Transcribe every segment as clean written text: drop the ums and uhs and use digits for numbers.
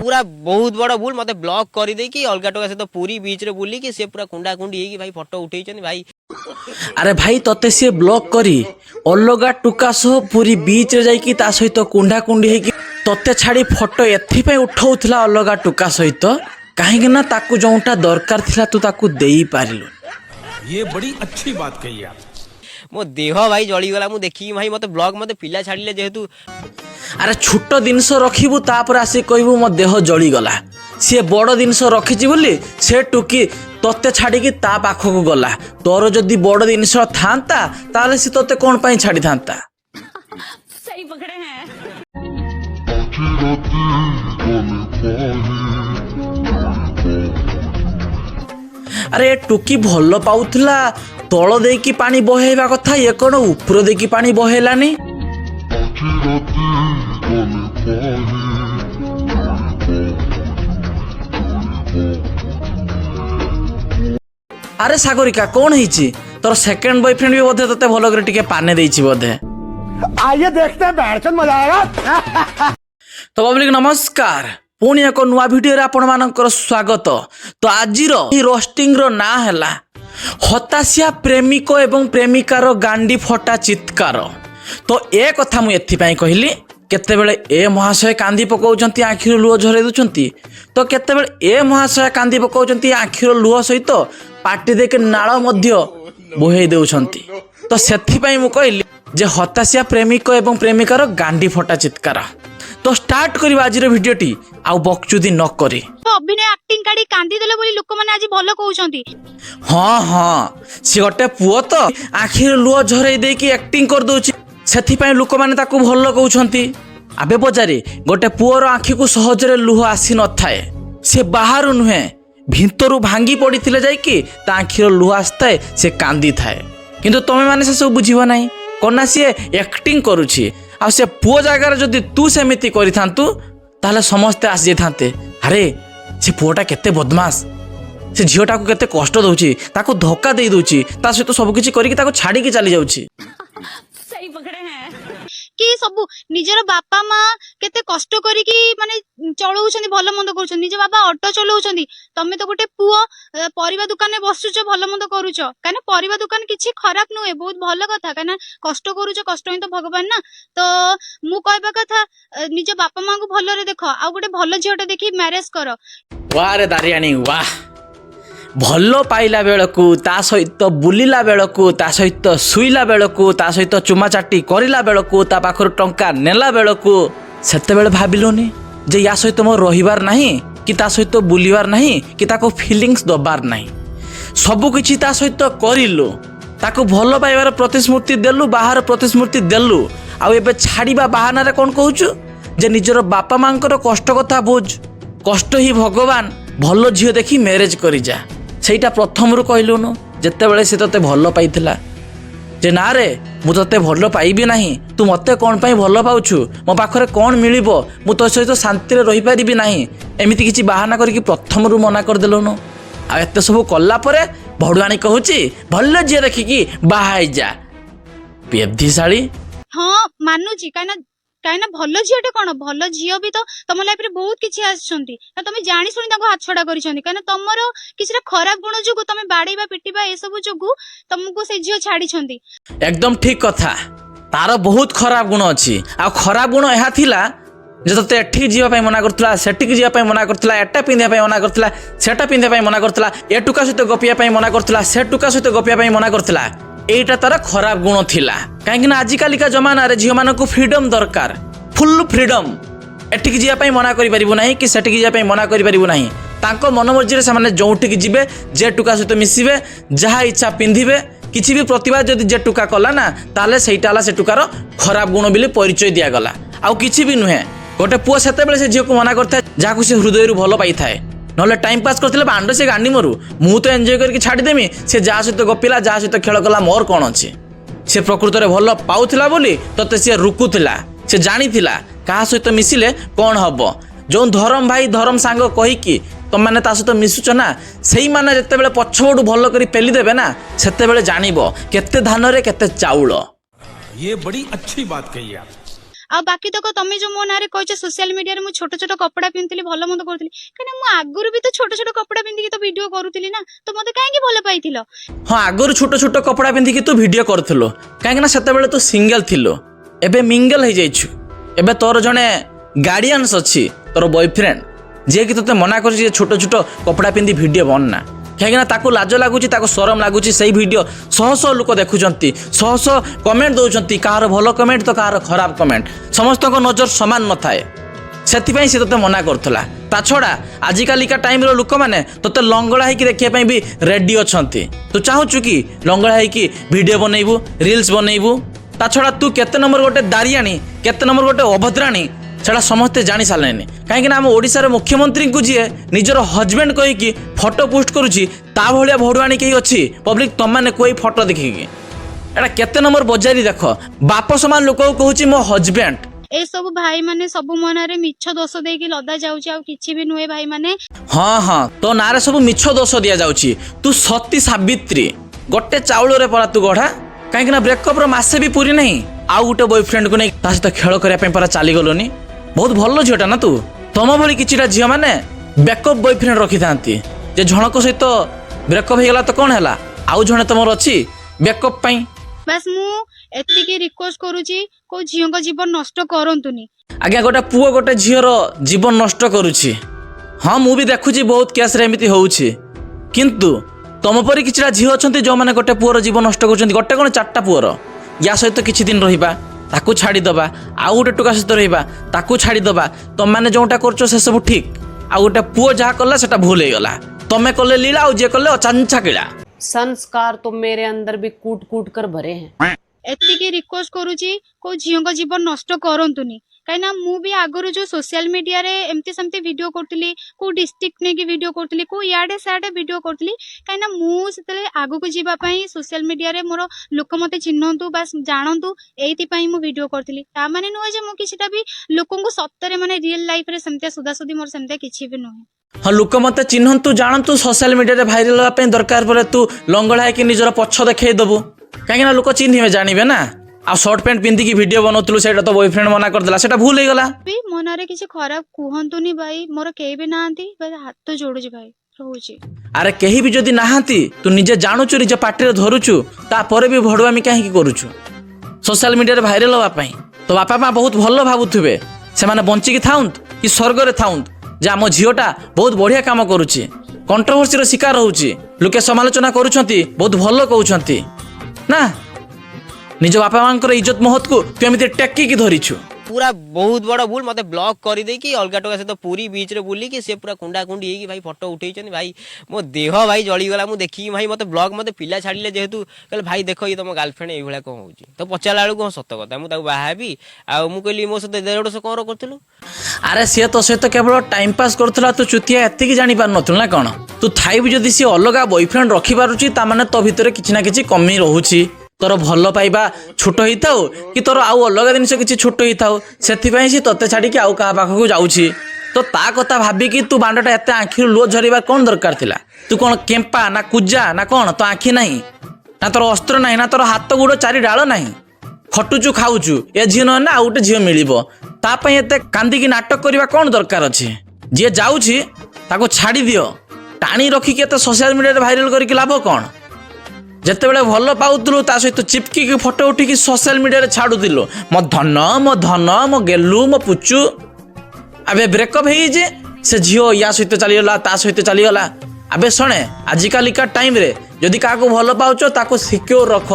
पूरा बहुत बड़ भूल मते ब्लॉक कर दे कि अलगा टोका सहित पूरी बीच रे बुली कि से पूरा कुंडा कुंडी हे कि भाई फोटो उठेइछन भाई। अरे भाई तते सी ब्लॉक करी अलगा टुका सह पूरी बीच रे जाई कि ता सहित कुंडा कुंडी हे कि तते छाड़ी फोटो एथि पे उठाउथला अलगा टुका सहित काहेकि ना ताकू जोंटा दरकार थिला तू ताकू देई पारिलु। ये बड़ी अच्छी बात कही आप। मो देह भाई जली गला मु देखी भाई मते ब्लॉग मते पिला छाड़िले जेहेतु। अरे छोट जिनस रखिबू तापर आसी कहबू मो देह जली गला सी बड़ जिनस रखिची बोली से टुकी तते छाड़ी कि ता पाखकू गला तोर जदी बड़ जिनस थांता ताले सी तते कोन पई छाड़ी थांता। सही पकड़े हैं। अरे टुकी भल पाउथला तल देकी पानी बहेबा कथा ये कोन ऊपर देकी पानी बहेलानी। अरे सागरिका कौन है तोर सेकंड बॉयफ्रेंड भी बोधे तते भलो करे टिके पाने देइछि बोधे। आइए देखते हैं बैठचंद मजा आएगा। तो पब्लिक नमस्कार पुणी एक नुआ भिडियो रे आपण मानकर स्वागत। तो आजिर रोस्टिंग रो ना हैला हताशिया प्रेमिक एवं प्रेमिकार गांडी फटा चित्कार। तो ए कथा मु एथि कहली केतेबेले ए महाशय कांदी पकाउचंती आखिर लुह झरे दुचंती तो केतेबेले ए महाशय कांदी पकाउचंती आखिर लुह सहित पाटी देके नाळ मध्य बोहेई देउछंती। तो सेथि पई मु कहली जे हताशिया प्रेमिक एवं प्रेमिकार गांडी फटा चित्कार। तो स्टार्ट करिबा आजिर भिडियोटी आउ बकचुदी न करी। अभिनय एक्टिंग काढी कांदी देले बोली लोक माने आज भलो कहउछंती। हाँ हाँ सी गोटे पुओ तो आखिर लुह झरे देकी एक्टिंग कर दोछि सेथि पई लोक माने ताकू भलो कहउछंती। आबे बजारे गोटे पुओर आखि को सहजरे लुह आसी न थाए से बाहर नुहे भितरु भांगी पड़िथिले जाई कि ता आखिर लुह आस्ताए से कांदी थाए किंतु तमे माने से सब बुझिबो नाही कोना से एक्टिंग करूछि आ से पुओ जागार जदि तू सेमिति करिथांतु ताले समस्त आस जेथांते अरे से पुओटा केते बदमाश से झीटा को केते कष्ट दउछि ताको धोखा देई दउछि ता सहित सब किछि करिकि ताको छाडी के चली जाउछि। सही पकड़े हैं कि सब निजर बापा माँ केते कष्ट करिकी माने चलाउछंती भलो मंद करूछंती। निज बाबा ऑटो चलाउछंती तमे तो गोटे पुओ परिवा दुकान में बसुछ भलो मंद करूछ काने परिवा दुकान किछि खराब नुहे बहुत भलो कथा काने कष्ट करूछ कष्ट ही तो भगवान ना। तो मु कहबा कथा निज बापा माँ को भलो रे देखो आ गोटे भलो झियोटा देखि मैरिज करो। वाह रे दारियाणी वाह भलो पाइला बेलकू ता सहित बुलिला बेलकू ता सहित सुईला बेलकू ता सहित चुमा चाटी करिला बेलकू ता पाखर टंका नेला बेलकू सेते बेले भाबिलोनी जे या सहित मो रहिबार नाही कि ता सहित बुलिबार नाही कि ताको फीलिंग्स दबार नाही सब किछि ता सहित करिलु ताको भलो पाइबार प्रतिश्रुति देलु बाहर प्रतिश्रुति देलु आ एबे छाड़ीबा बहाना रे कोन कहूछु जे निजर बापा मांकर कष्ट कथा बुझ कष्ट ही भगवान भलो झियो देखि मैरिज करि जा सेटा प्रथम रु कहलुनु जेतेबेले से तते भलो पाइथिला जे ना रे मु तते भलो पाइबी नाही तू मते कोन पई भलो पाउछु मो पाखरे कोन मिलिबो मु तो सहित शांति रे रहि परिबी नाही एमिति किछि बहाना करके प्रथम रु मना कर देलुनु आ एते सब कल्ला परे भडुआणी कहूची भलो झियो देखि कि बाहाई जा बेब्धिशाली। हाँ मानुची काइना भलो झियोटे कोन भलो झियो भी तो तम लाइफ रे बहुत किछि आछंती तमे जानि सुनि ताको हाथ छडा करिसंती काइना तमरो किछरा खराब गुण जुगु तमे बाडीबा पिटिबा ए सब जुगु तुमको से झियो छाडी छंती। एकदम ठीक कथा तार बहुत खराब गुण अछि आ खराब गुण एहा थिला जे तते एठी जीवा पई मना करथला सेटिक जीवा पई मना करथला एटा पिंदिया पई मना करथला सेटा पिंदिया पई मना करथला ए टुका सहित गपिया पई मना करथला से टुका सहित गपिया पई मना करथला एटा तार खराब गुण थिला काहेकि ना आजि कालिका जमाना रे झियो मानको फ्रीडम दरकार फुल फ्रीडम एटिक जीवा पई मना करि परिबो नाही कि सेटिक जीवा पई मना करि परिबो नाही तांको मनमर्जी रे सामाने जोंटिक जिबे जे टुका सहित मिसिबे जहा इच्छा पिंधिबे किछि भी प्रतिभा जदि जे टुका कला ना ताले सेइटाला से टुकार खराब गुण बिले परिचय दिया गला आउ किछि भी नुहे गोटे पुओ सेते बेले से झियो को मना करथा जाकु से हृदय रु भलो पाई थाए नले टाइम पास करथिले बांडो से गांडी मरु मु तो एन्जॉय करके छाडी देमी से जा सहित गपिला जा सहित खेल कला मोर कोन अछि से प्रकृत रे भलो पाउथिला बोली तते से रुकुथिला से जानिथिला का सहित मिसिले कोन हबो जो धरम भाई धरम सांग कहि कि तुम मैंने ता सहित मिसुच ना सेई माने जत्ते बेले पछबडू भलो करी पेली देबे ना सेते बेले जानिबो केते धान रे केते चाउल। ये बड़ी अच्छी बात कही आप। ଆଉ ବାକି ତକ ତମେ ଯୋଉ ମୋ ନାଁରେ କହିଛ ସୋସିଆଲ ମିଡିଆରେ ମୁଁ ଛୋଟ ଛୋଟ କପଡା ପିନ୍ଧୁଥିଲି ଭଲ ମନ୍ଦ କରୁଥିଲି, କାହିଁକି ମୁଁ ଆଗରୁ ବି ତ ଛୋଟ ଛୋଟ କପଡା ପିନ୍ଧିକି ତ ଭିଡିଓ କରୁଥିଲି ନା, ତ ମତେ କାହିଁକି ଭଲ ପାଇଥିଲ? ହଁ ଆଗରୁ ଛୋଟ ଛୋଟ କପଡ଼ା ପିନ୍ଧିକି ତୁ ଭିଡ଼ିଓ କରୁଥିଲୁ, କାହିଁକିନା ସେତେବେଳେ ତୁ ସିଙ୍ଗଲ ଥିଲୁ। ଏବେ ମିଙ୍ଗଲ ହେଇଯାଇଛୁ। ଏବେ ତୋର ଜଣେ ଗାର୍ଡିଆନ୍ସ ଅଛି, ତୋର ବୟଫ୍ରେଣ୍ଡ, ଯିଏକି ତୋତେ ମନା କରୁଛି ଯେ ଛୋଟ ଛୋଟ କପଡ଼ା ପିନ୍ଧି ଭିଡ଼ିଓ ବନା, କାହିଁକିନା ତାକୁ ଲାଜ ଲାଗୁଛି, ତାକୁ ସରମ ଲାଗୁଛି। ସେଇ ଭିଡ଼ିଓ ଶହ ଶହ ଲୋକ ଦେଖୁଛନ୍ତି, ଶହ ଶହ କମେଣ୍ଟ ଦେଉଛନ୍ତି, କାହାର ଭଲ କମେଣ୍ଟ ତ କାହାର ଖରାପ କମେଣ୍ଟ, ସମସ୍ତଙ୍କ ନଜର ସମାନ ନଥାଏ। ସେଥିପାଇଁ ସେ ତୋତେ ମନା କରୁଥିଲା। ତା ଛଡ଼ା ଆଜିକାଲିକା ଟାଇମ୍ର ଲୋକମାନେ ତୋତେ ଲଙ୍ଗଳା ହେଇକି ଦେଖିବା ପାଇଁ ବି ରେଡି ଅଛନ୍ତି। ତୁ ଚାହୁଁଛୁ କି ଲଙ୍ଗଳା ହେଇକି ଭିଡ଼ିଓ ବନେଇବୁ, ରିଲ୍ସ ବନେଇବୁ? ତା ଛଡ଼ା ତୁ କେତେ ନମ୍ବର ଗୋଟେ ଦାରିଆଣୀ, କେତେ ନମ୍ବର ଗୋଟେ ଅଭଦ୍ରାଣୀ, ସେଟା ସମସ୍ତେ ଜାଣି ସାରିଲେଣି। କାହିଁକିନା ଆମ ଓଡ଼ିଶାର ମୁଖ୍ୟମନ୍ତ୍ରୀଙ୍କୁ ଯିଏ ନିଜର ହଜବେଣ୍ଡ କହିକି ଫଟୋ ପୋଷ୍ଟ କରୁଛି, ତା ଭଳିଆ ଭଡ଼ୁଆଣୀ କେହି ଅଛି ପବ୍ଲିକ? ତମମାନେ କୋଇ ଫଟୋ ଦେଖିକି ଏଟା କେତେ ନମ୍ବର ବଜାରି ଦେଖ। ବାପ ସମାନ ଲୋକକୁ କହୁଛି ମୋ ହଜବେଣ୍ଡ। ଏ ସବୁ ଭାଇ ମାନେ ସବୁ ମୋ ନାଁରେ ମିଛ ଦୋଷ ଦେଇକି ଲଦା ଯାଉଛି, ଆଉ କିଛି ବି ନୁହେଁ ଭାଇ ମାନେ। ହଁ ହଁ, ତୋ ନାଁରେ ସବୁ ମିଛ ଦୋଷ ଦିଆଯାଉଛି। ତୁ ସତୀ ସାବିତ୍ରୀ, ଗୋଟେ ଚାଉଳରେ ପରା ତୁ ଗଢ଼ା। କାହିଁକିନା ବ୍ରେକଅପ୍ର ମାସେ ବି ପୁରୀ ନାହିଁ, ଆଉ ଗୋଟେ ବୟଫ୍ରେଣ୍ଡକୁ ନେଇ ତା ସହିତ ଖେଳ କରିବା ପାଇଁ ପରା ଚାଲିଗଲନି। ବହୁତ ଭଲ ଝିଅଟା ନା ତୁ। ତମ ଭଳି କିଛିଟା ଝିଅ ମାନେ ବ୍ୟାକଅପ୍ ବୟଫ୍ରେଣ୍ଡ ରଖିଥାନ୍ତି, ଯେ ଜଣଙ୍କ ସହିତ ବ୍ରେକଅପ୍ ହେଇଗଲା ତ କ'ଣ ହେଲା, ଆଉ ଜଣେ ତମର ଅଛି ବ୍ୟାକଅପ୍ ପାଇଁ। ବାସ୍ ମୁଁ ଏତିକି ରିକ୍ୱେଷ୍ଟ କରୁଛି, କୋଉ ଝିଅଙ୍କ ଜୀବନ ନଷ୍ଟ କରନ୍ତୁନି। ଆଜ୍ଞା, ଗୋଟେ ପୁଅ ଗୋଟେ ଝିଅର ଜୀବନ ନଷ୍ଟ କରୁଛି। ହଁ ମୁଁ ବି ଦେଖୁଛି ବହୁତ କେସ୍ରେ ଏମିତି ହେଉଛି, କିନ୍ତୁ ତମ ପରି କିଛିଟା ଝିଅ ଅଛନ୍ତି ଯେଉଁମାନେ ଗୋଟେ ପୁଅର ଜୀବନ ନଷ୍ଟ କରୁଛନ୍ତି। ଗୋଟେ କ'ଣ ଚାରିଟା ପୁଅର, ୟା ସହିତ କିଛି ଦିନ ରହିବା, ତାକୁ ଛାଡ଼ିଦେବା, ଆଉ ଗୋଟେ ଟୋକା ସହିତ ରହିବା, ତାକୁ ଛାଡ଼ିଦେବା। ତମମାନେ ଯେଉଁଟା କରୁଛ ସେସବୁ ଠିକ୍, ଆଉ ଗୋଟେ ପୁଅ ଯାହା କଲା ସେଟା ଭୁଲ ହେଇଗଲା। ତମେ କଲେ ଲୀଳା, ଆଉ ଯିଏ କଲେ ଅଚାଞ୍ଚା କିଳା। संस्कार तो मेरे अंदर भी कूट कूट कर भरे हैं। ଏତିକି ରିକ୍ୱେଷ୍ଟ କରୁଛି, କୋଉ ଝିଅଙ୍କ ଜୀବନ ନଷ୍ଟ କରନ୍ତୁନି। କାହିଁକିନା ମୁଁ ବି ଆଗରୁ ଯୋଉ ସୋସିଆଲ ମିଡିଆରେ ଏମିତି ସେମିତି ଭିଡିଓ କରୁଥିଲି, କୋଉ ଡିଷ୍ଟ୍ରିକ୍ଟ ନେଇକି ଭିଡିଓ କରୁଥିଲି, କୋଉ ଇଆଡେ ସିଆଡେ ଭିଡିଓ କରୁଥିଲି, କାହିଁକିନା ମୁଁ ସେତେବେଳେ ଆଗକୁ ଯିବା ପାଇଁ ସୋସିଆଲ ମିଡିଆରେ ମୋର ଲୋକ ମତେ ଚିହ୍ନନ୍ତୁ, ବାସ୍ ଜାଣନ୍ତୁ, ଏଇଥିପାଇଁ ମୁଁ ଭିଡିଓ କରିଥିଲି। ତା ମାନେ ନୁହେଁ ଯେ ମୁଁ କିଛିଟା ବି ଲୋକଙ୍କୁ ସତରେ ମାନେ ରିଏଲ ଲାଇଫରେ ସେମିତିଆ ସୁଧାସୁଧି ମୋର ସେମିତିଆ କିଛି ବି ନୁହେଁ। ହଁ, ଲୋକ ମତେ ଚିହ୍ନନ୍ତୁ ଜାଣନ୍ତୁ, ସୋସିଆଲ ମିଡ଼ିଆରେ ଭାଇରାଲ ହେବା ପାଇଁ ଦରକାର ପଡ଼େ ତୁ ଲଙ୍ଗଳା ହେଇକି ନିଜର ପଛ ଦେଖେଇ ଦେବୁ, କାହିଁକିନା ଲୋକ ଚିହ୍ନିବେ, ଜାଣିବେ ନା। ଆଉ ସର୍ଟ ପ୍ୟାଣ୍ଟ ପିନ୍ଧିକି ଭିଡ଼ିଓ ବନଉଥିଲୁ, ସେଇଟା ତ ବୟଫ୍ରେଣ୍ଡ ମନା କରିଦେଲା, ସେଇଟା ଭୁଲ ହେଇଗଲା। ବି ମୋ ନାଁରେ କିଛି ଖରାପ କୁହନ୍ତୁନି ଭାଇ, ମୋର କେହି ବି ନାହାନ୍ତି, ଭାଇ ହାତ ଯୋଡୁଛି ଭାଇ, ରହୁଛି। ଆରେ କେହି ବି ଯଦି ନାହାନ୍ତି, ତୁ ନିଜେ ଜାଣୁଛୁ, ନିଜ ପାଟିରେ ଧରୁଛୁ, ତାପରେ ବି ଭଡ଼ୁଆମି କାହିଁକି କରୁଛୁ ସୋସିଆଲ ମିଡ଼ିଆରେ ଭାଇରାଲ ହେବା ପାଇଁ? ତୋ ବାପା ମା ବହୁତ ଭଲ ଭାବୁଥିବେ, ସେମାନେ ବଞ୍ଚିକି ଥାଉନ୍ତୁ କି ସ୍ୱର୍ଗରେ ଥାଉନ୍ତୁ, ଯେ ଆମ ଝିଅଟା ବହୁତ ବଢ଼ିଆ କାମ କରୁଛି, କଣ୍ଟ୍ରୋଭର୍ସିର ଶିକାର ହେଉଛି, ଲୋକେ ସମାଲୋଚନା କରୁଛନ୍ତି, ବହୁତ ଭଲ କହୁଛନ୍ତି ନା। ନିଜ ବାପା ମାଙ୍କର ଇଜ୍ଜତ ମହତକୁ ତୁ ଏମିତି ଟେକିକି ଧରିଛୁ। पूरा बहुत बड़ भूल मते ब्लॉक कर देकी अलगा टोका सहित पूरी बीच रे बुली कि से पूरा कुंडा कुंडी हेकी भाई फोटो उठेइछन भाई मो देह भाई जली गला मु देखी भाई मते ब्लॉग मते पिला छाड़िले जेहेतु कहले भाई देखो ये तुम गर्लफ्रेंड एई भला कोन होउची तो पचाला बेलू कोन सत कथा मु ताको बाहाबी आ मु कहली मो सते 1.5 वर्ष कोन करथलु अरे सी तो सहित केवल टाइम पास करथला तू चुतिया एतिकी जानि पार नथुल ना कोन तू थाई भी जदी सी अलगा बॉयफ्रेंड रखि पारुची ता माने तो भितरे किछि ना किछि कमी रहूची तोर भल पाइबा छोट होइताउ कि तोर आउ अलग जिनिस किछि छोट होइताउ सेथिपई सी तते छाडी कि आउ का पाखकु जाउची तो ता कथा भाबी कि तू बांडटा एते आंखिरु लो झरिबा कोन दरकार थिला तू कोन केम्पा ना कुजा ना कोन तो आंखि नाही ना तोर अस्त्र नाही ना तोर हाथ गुड़ चारि डाल नाही खटुचु खाउचु ए झियो न ना आउटे झियो मिलिबो ता पई एते कांदी की नाटक करबा कोन दरकार अछि जे जाउची ताको छाडी दियो टाणी रखी के एते सोशल मीडिया रे वायरल करी के लाभ कोन जते बेले भल पाउतलु ता सहित चिपकी के फोटो उठी की सोशल मीडिया रे छाडु दिलो मो धन मो गेलु मो पुचु अबे ब्रेकअप हेई जे से झियो या सहित चली गला ता सहित चली गला अबे सुने आजिकाली का टाइम रे जदि काको भल पाउचो ताको सिक्योर रख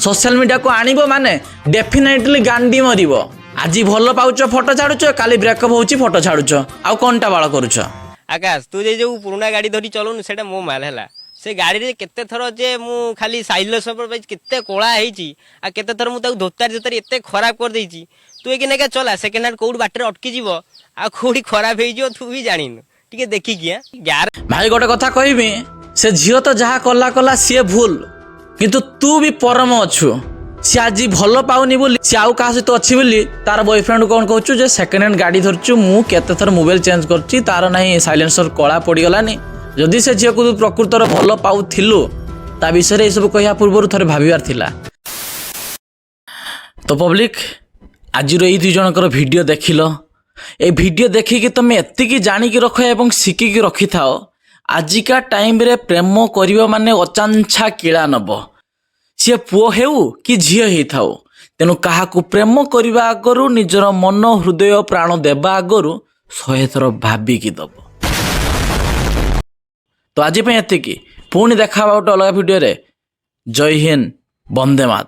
सोशल मीडिया को आनिबो माने डेफिनेटली गांडी मरिबो आज भल पाउचो फोटो छाडुचो काली ब्रेकअप होउची फोटो छाडुचो आउ कोनटा बाळ करूचो आकाश तू जे जो पुराना गाड़ी धरी चलुन सेटा मो माल हैला से गाड़ी रे केते थर जे मु खाली साइलेंसर पर केते कोळा हेची आ केते थर मु ताऊ धोतार जोतार एते खराब कर देची तू एके नेका चला सेकंड हैंड कोड बाटर अटकी जीवो आ कोडी खराब हेई जो तू भी जानिन ठीक है देखि किया यार भाई गोटे कथा कहबी से झियो तो जहा कला कला सी भूल किंतु तू भी परम अच्छु सी आज भल पाउनी बोली सी आउ कहा सहित अच्छी बोली तार बॉयफ्रेंड कौन कहूँ जे सेकेंड हैंड गाड़ी धरचु मु केते थर मोबाइल चेंज करची तार नहीं साइलेंसर कला पड़गलानी जदि से झील को तू प्रकृतर भल पाउथिलु ता विषय ये सब कहिया पूर्व थोड़े भाविबार थिला तो पब्लिक ଆଜିର ଏଇ ଦୁଇ ଜଣଙ୍କର ଭିଡ଼ିଓ ଦେଖିଲ। এই ଭିଡ଼ିଓ ଦେଖିକି ତୁମେ ଏତିକି ଜାଣିକି ରଖ ଏବଂ ଶିଖିକି ରଖିଥାଅ, ଆଜିକା ଟାଇମ୍ରେ ପ୍ରେମ କରିବ ମାନେ ଅଚାଞ୍ଛା କିଳା ନେବ। ସିଏ ପୁଅ ହେଉ କି ଝିଅ ହେଇଥାଉ। ତେଣୁ କାହାକୁ ପ୍ରେମ କରିବା ଆଗରୁ ନିଜର ମନ ହୃଦୟ ପ୍ରାଣ ଦେବା ଆଗରୁ 100 ଥର ଭାବିକି ଦେବ। ତ ଆଜି ପାଇଁ ଏତିକି। ପୁଣି ଦେଖା ହେବା ଗୋଟେ ଅଲଗା ଭିଡ଼ିଓରେ। ଜୟ ହିନ୍ଦ, ବନ୍ଦେ ମାତରମ୍।